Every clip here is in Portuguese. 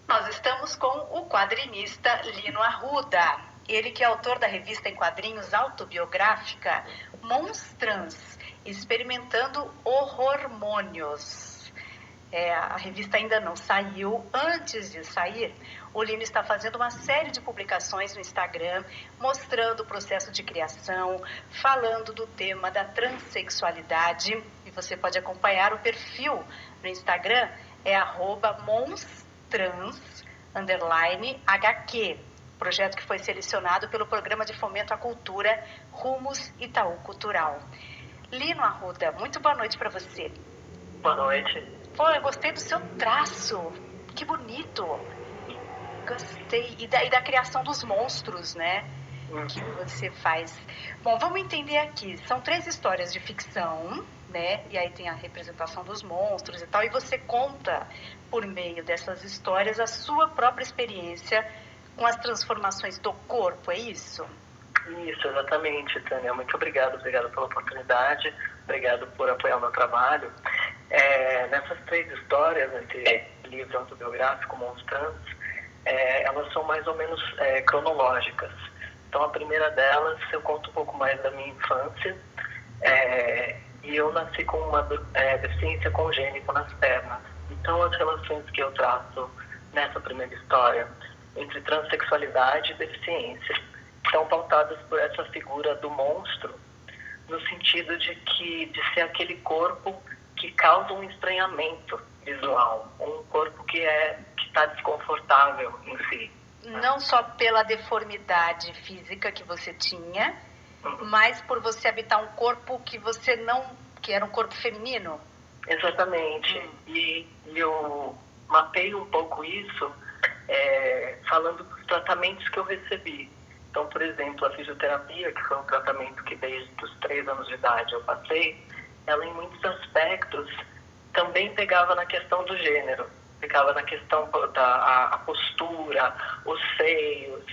Nós estamos com o quadrinista Lino Arruda. Ele que é autor da revista em quadrinhos autobiográfica Monstrans, Experimentando Hormônios. A revista ainda não saiu. Antes de sair, o Lino está fazendo uma série de publicações no Instagram, mostrando o processo de criação, falando do tema da transexualidade. E você pode acompanhar o perfil no Instagram, é @monstrans_HQ, projeto que foi selecionado pelo Programa de Fomento à Cultura Rumos Itaú Cultural. Lino Arruda, muito boa noite para você. Boa noite. Pô, eu gostei do seu traço. Que bonito. Gostei. E da criação dos monstros, né? Que você faz. Bom, vamos entender aqui. São 3 histórias de ficção, né? E aí tem a representação dos monstros e tal. E você conta, por meio dessas histórias, a sua própria experiência com as transformações do corpo, é isso? Isso, exatamente, Tânia. Muito obrigado pela oportunidade. Obrigado por apoiar o meu trabalho. Nessas 3 histórias, esse livro autobiográfico, Monstrans, elas são mais ou menos cronológicas. Então, a primeira delas, eu conto um pouco mais da minha infância. E eu nasci com uma deficiência congênita nas pernas. Então, as relações que eu traço nessa primeira história entre transexualidade e deficiência são pautadas por essa figura do monstro, no sentido de ser aquele corpo que causa um estranhamento visual, um corpo que está desconfortável em si. Não só pela deformidade física que você tinha, mas por você habitar um corpo que você não, que era um corpo feminino. Exatamente. E eu mapeio um pouco isso falando dos tratamentos que eu recebi. Então, por exemplo, a fisioterapia, que foi um tratamento que desde os 3 anos de idade eu passei, ela em muitos aspectos também pegava na questão do gênero, pegava na questão da postura, os seios,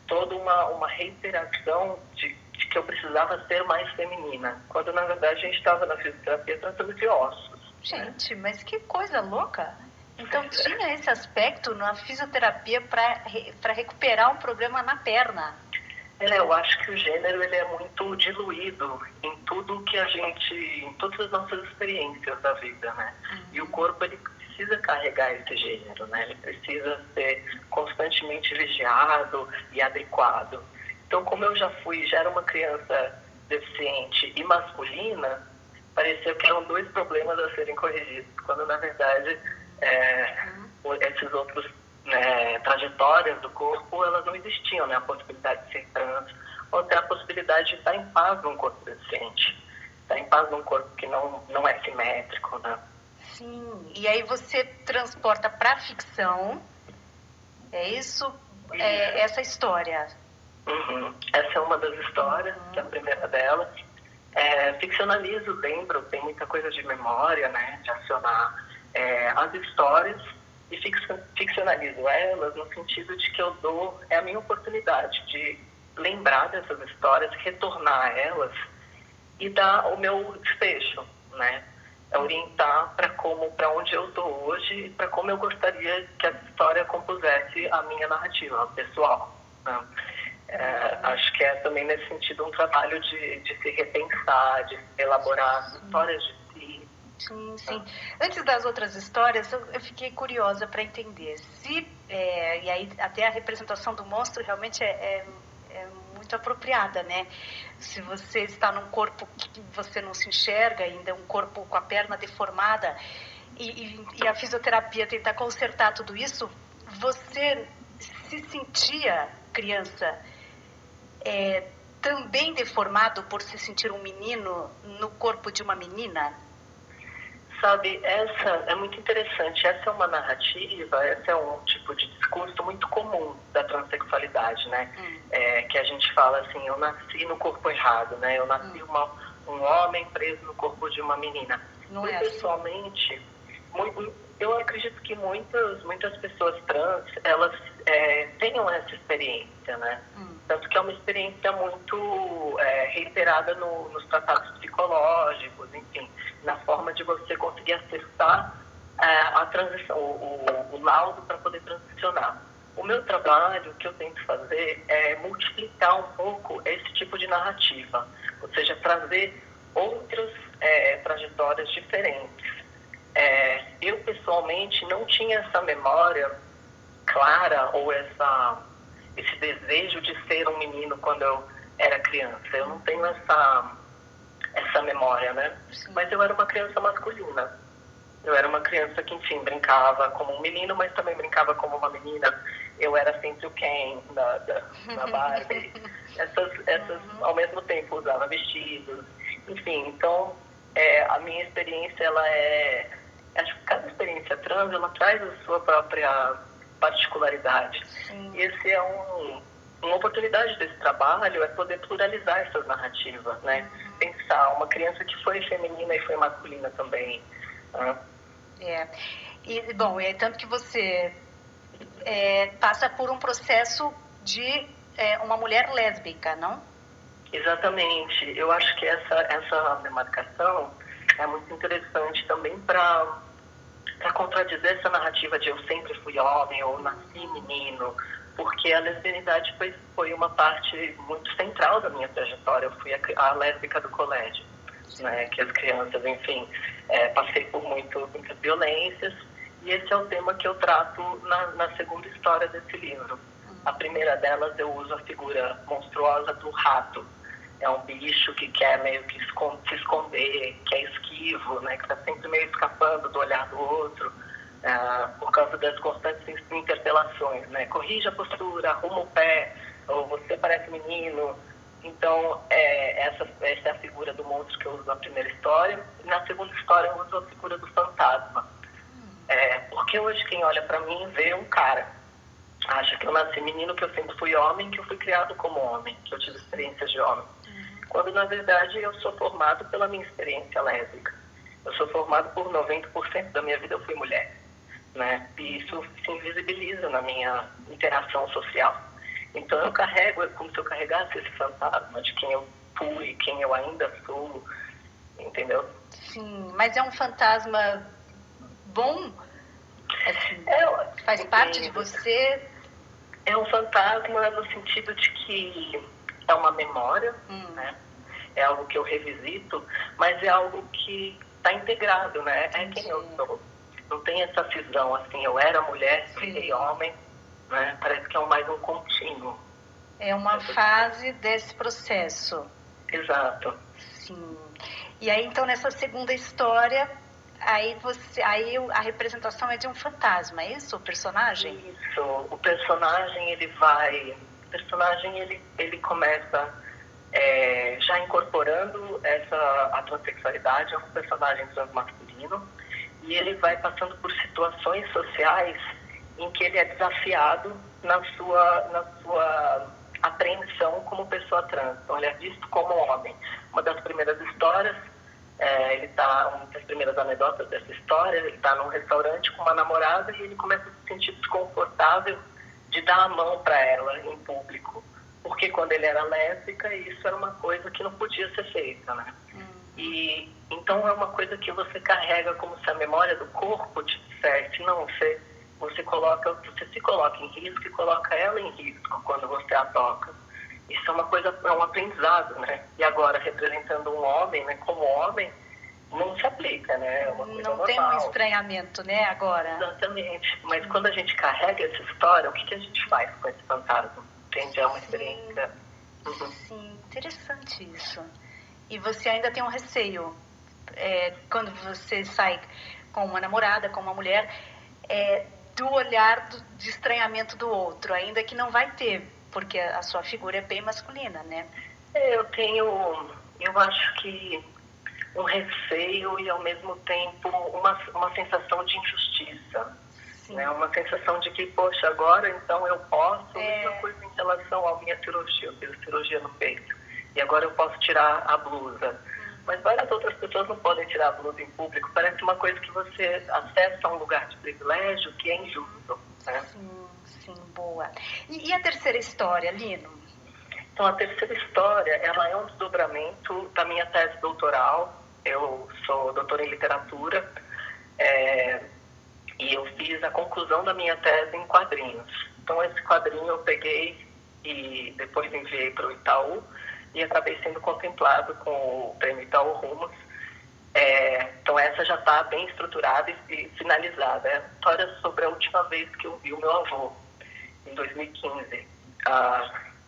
toda uma reiteração de que eu precisava ser mais feminina, quando na verdade a gente estava na fisioterapia tratando de ossos. Gente, mas que coisa louca! Então tinha esse aspecto na fisioterapia para recuperar um problema na perna. Eu acho que o gênero ele é muito diluído em tudo que em todas as nossas experiências da vida, né? E o corpo ele precisa carregar esse gênero, né? Ele precisa ser constantemente vigiado e adequado. Então, como eu já era uma criança deficiente e masculina, pareceu que eram 2 problemas a serem corrigidos, quando na verdade esses outros trajetórias do corpo, elas não existiam, né? A possibilidade de ser trans, ou até a possibilidade de estar em paz num corpo deficiente, estar em paz num corpo que não é simétrico, né? Sim, e aí você transporta para a ficção, é isso? Essa história. Essa é uma das histórias, que é a primeira delas. Ficcionalizo, lembro, tem muita coisa de memória, né? De acionar as histórias, e ficcionalizo elas no sentido de que eu dou a minha oportunidade de lembrar dessas histórias, retornar a elas e dar o meu desfecho, né? Orientar para onde eu estou hoje e para como eu gostaria que essa história compusesse a minha narrativa pessoal, né? Acho que é também nesse sentido um trabalho de se repensar, de elaborar as histórias de si. Sim, sim. Antes das outras histórias, eu fiquei curiosa para entender e aí até a representação do monstro realmente é muito apropriada, né? Se você está num corpo que você não se enxerga ainda, um corpo com a perna deformada, e a fisioterapia tentar consertar tudo isso, você se sentia, criança, também deformado por se sentir um menino no corpo de uma menina? Sabe, essa é muito interessante. Essa é uma narrativa, esse é um tipo de discurso muito comum da transexualidade, né? Que a gente fala assim, eu nasci no corpo errado, né? Eu nasci um homem preso no corpo de uma menina. Não é assim. Pessoalmente, eu acredito que muitas pessoas trans, elas tenham essa experiência, né? Tanto que é uma experiência muito reiterada nos tratados psicológicos, enfim, na forma de você conseguir acessar a transição, o laudo para poder transicionar. O meu trabalho, o que eu tento fazer é multiplicar um pouco esse tipo de narrativa, ou seja, trazer outras trajetórias diferentes. Eu, pessoalmente, não tinha essa memória clara ou esse desejo de ser um menino quando eu era criança. Eu não tenho essa memória, né? Mas eu era uma criança masculina. Eu era uma criança que, enfim, brincava como um menino, mas também brincava como uma menina. Eu era sempre o Ken na Barbie. Ao mesmo tempo, usava vestidos. Enfim, então, a minha experiência, acho que cada experiência trans, ela traz a sua própria particularidade. Sim. E esse é uma oportunidade desse trabalho, é poder pluralizar essas narrativas, né? Pensar uma criança que foi feminina e foi masculina também. E, bom, é tanto que você passa por um processo de uma mulher lésbica, não? Exatamente. Eu acho que essa demarcação é muito interessante também para contradizer essa narrativa de eu sempre fui homem ou nasci menino, porque a lesbianidade foi uma parte muito central da minha trajetória. Eu fui a lésbica do colégio, né? Que as crianças, enfim, passei por muitas violências, e esse é o tema que eu trato na segunda história desse livro. A primeira delas, eu uso a figura monstruosa do rato. É um bicho que quer meio que se esconder, que é esquivo, né? Que está sempre meio escapando do olhar do outro, por causa das constantes interpelações, né? Corrija a postura, arruma o pé, ou você parece menino. Então, essa é a figura do monstro que eu uso na primeira história. E na segunda história, eu uso a figura do fantasma. Porque hoje quem olha para mim vê um cara. Acha que eu nasci menino, que eu sempre fui homem, que eu fui criado como homem, que eu tive experiências de homem. Quando, na verdade, eu sou formado pela minha experiência lésbica. Eu sou formado por 90% da minha vida, eu fui mulher, né? E isso se invisibiliza na minha interação social. Então, eu carrego, é como se eu carregasse esse fantasma de quem eu fui, quem eu ainda sou, entendeu? Sim, mas é um fantasma bom? Assim, faz parte de você? É um fantasma no sentido de que é uma memória, né? É algo que eu revisito, mas é algo que está integrado, né? É quem eu sou. Não tem essa cisão, assim, eu era mulher, virei homem, né? Parece que é mais um contínuo. É uma fase desse processo. Exato. Sim. E aí, então, nessa segunda história, aí a representação é de um fantasma, é isso? O personagem? Isso. O personagem, ele começa já incorporando a transexualidade, é um personagem transmasculino, e ele vai passando por situações sociais em que ele é desafiado na sua apreensão como pessoa trans. Então, ele é visto como homem. Uma das primeiras histórias, uma das primeiras anedotas dessa história, ele está num restaurante com uma namorada e ele começa a se sentir desconfortável de dar a mão para ela em público. Porque quando ele era lésbica, isso era uma coisa que não podia ser feita, né? E então é uma coisa que você carrega como se a memória do corpo te dissesse, não, você se coloca em risco e coloca ela em risco quando você a toca. Isso é uma coisa, é um aprendizado, né? E agora, representando um homem, né, como homem, não se aplica, né? É uma coisa não normal. Tem um estranhamento, né, agora? Exatamente. Mas quando a gente carrega essa história, o que a gente faz com esse fantasma? Entende? É uma experiência. Sim, interessante isso. E você ainda tem um receio, quando você sai com uma namorada, com uma mulher, do olhar de estranhamento do outro, ainda que não vai ter, porque a sua figura é bem masculina, né? Eu acho que um receio e, ao mesmo tempo, uma sensação de injustiça. Né? Uma sensação de que, poxa, agora então eu posso, mesma coisa em relação à minha cirurgia, eu fiz cirurgia no peito, e agora eu posso tirar a blusa. Mas várias outras pessoas não podem tirar a blusa em público. Parece uma coisa que você acessa um lugar de privilégio que é injusto. Né? Sim, boa. E a terceira história, Lino? Então, a terceira história, ela é um desdobramento da minha tese doutoral. Eu sou doutora em literatura, e eu fiz a conclusão da minha tese em quadrinhos. Então, esse quadrinho eu peguei e depois enviei para o Itaú e acabei sendo contemplado com o Prêmio Itaú Rumos. Então, essa já está bem estruturada e finalizada. É a história sobre a última vez que eu vi o meu avô, em 2015.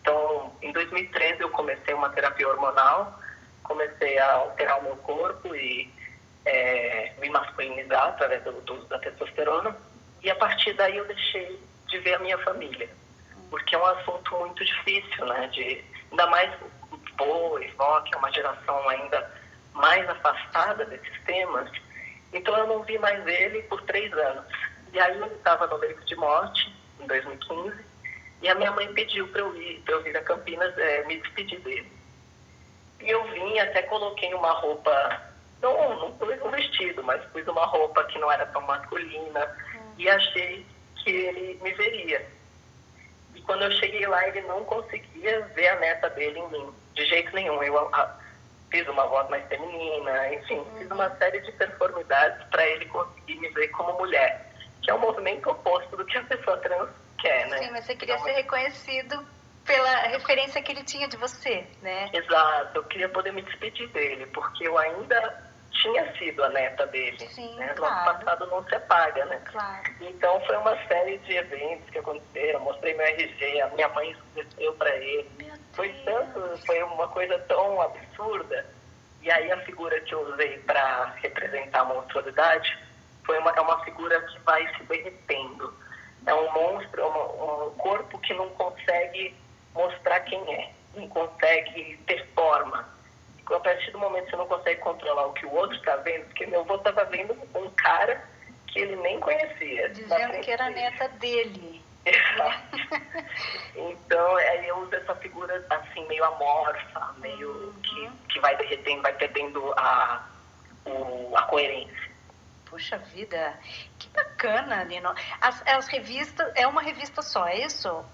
Então, em 2013 eu comecei uma terapia hormonal, comecei a alterar o meu corpo e me masculinizar através do uso da testosterona, e a partir daí eu deixei de ver a minha família, porque é um assunto muito difícil, né? Ainda mais vô e vó, que é uma geração ainda mais afastada desses temas. Então eu não vi mais ele por 3 anos. E aí ele estava no leito de morte, em 2015, e a minha mãe pediu para eu vir a Campinas me despedir dele. E eu vim, até coloquei uma roupa, não pus um vestido, mas pus uma roupa que não era tão masculina, e achei que ele me veria. E quando eu cheguei lá, ele não conseguia ver a neta dele em mim, de jeito nenhum. Eu fiz uma voz mais feminina, enfim, fiz uma série de performidades para ele conseguir me ver como mulher, que é o movimento oposto do que a pessoa trans quer, né? Sim, mas você queria ser reconhecido pela referência que ele tinha de você, né? Exato, eu queria poder me despedir dele, porque eu ainda tinha sido a neta dele. Sim, né? claro. Nosso passado não se apaga, né? Claro. Então foi uma série de eventos que aconteceram, mostrei meu RG, a minha mãe escreveu para ele. Foi uma coisa tão absurda. E aí a figura que eu usei para representar a monstruosidade é uma figura que vai se derretendo. É um monstro, um corpo que não consegue mostrar quem é, não consegue ter forma. A partir do momento que você não consegue controlar o que o outro está vendo, porque meu avô estava vendo um cara que ele nem conhecia. Dizendo que era neta dele. Exato. Então, aí eu uso essa figura assim, meio amorfa, meio que vai derretendo, vai perdendo a coerência. Puxa vida, que bacana, Lino. As revistas, é uma revista só, é isso?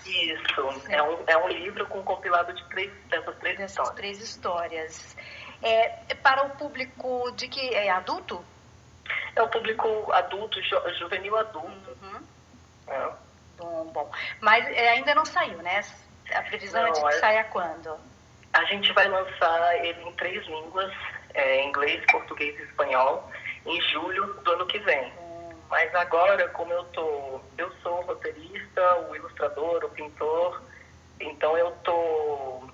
Isso, é um livro com um compilado dessas três histórias. Para o público de que é adulto? É o público adulto, juvenil adulto. Bom. Mas ainda não saiu, né? A previsão é de que saia quando? A gente vai lançar ele em 3 línguas, inglês, português e espanhol, em julho do ano que vem. Mas agora, como eu sou o roteirista, o ilustrador, o pintor, então eu estou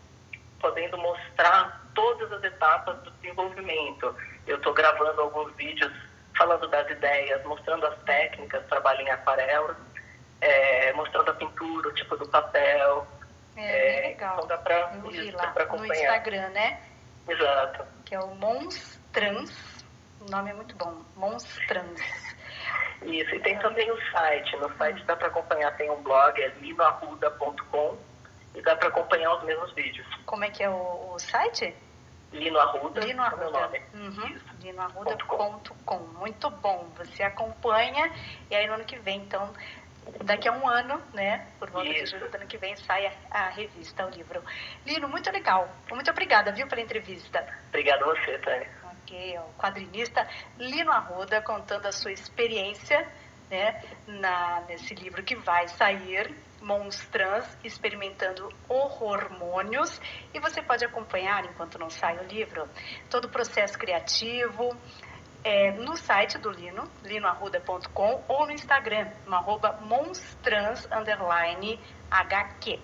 podendo mostrar todas as etapas do desenvolvimento. Eu estou gravando alguns vídeos falando das ideias, mostrando as técnicas, trabalho em aquarela, mostrando a pintura, o tipo do papel. Bem legal. Então dá para acompanhar. No Instagram, né? Exato. Que é o Monstrans. O nome é muito bom, Monstrans. Isso, e tem também o site. No site dá para acompanhar, tem um blog, linoarruda.com, e dá para acompanhar os mesmos vídeos. Como é que é o site? Lino Arruda. Linoarruda.com. Muito bom, você acompanha, e aí no ano que vem, então, daqui a um ano, né, por volta de julho do ano que vem, sai a revista, o livro. Lino, muito legal, muito obrigada, viu, pela entrevista. Obrigado a você, Tânia. O quadrinista Lino Arruda contando a sua experiência, né, nesse livro que vai sair, Monstrans, experimentando hormônios, e você pode acompanhar, enquanto não sai o livro, todo o processo criativo no site do Lino, linoarruda.com, ou no Instagram, no @monstrans_HQ.